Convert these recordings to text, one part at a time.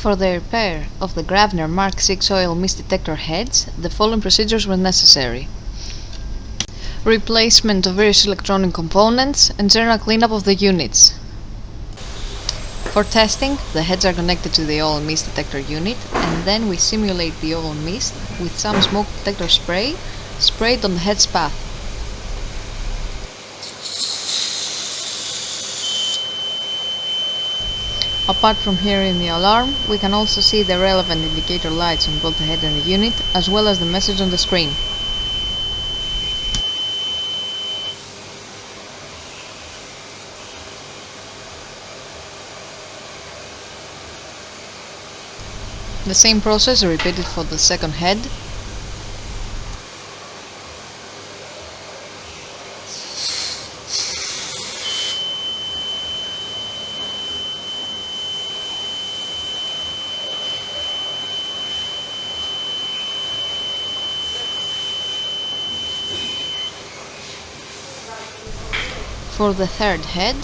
For the repair of the Grabner Mark 6 oil mist detector heads, the following procedures were necessary: replacement of various electronic components and general cleanup of the units. For testing, the heads are connected to the oil mist detector unit, and then we simulate the oil mist with some smoke detector spray sprayed on the head's path. Apart from hearing the alarm, we can also see the relevant indicator lights on both the head and the unit, as well as the message on the screen. The same process is repeated for the second head. For the third head,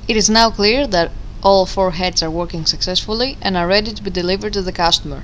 it is now clear that all 4 heads are working successfully and are ready to be delivered to the customer.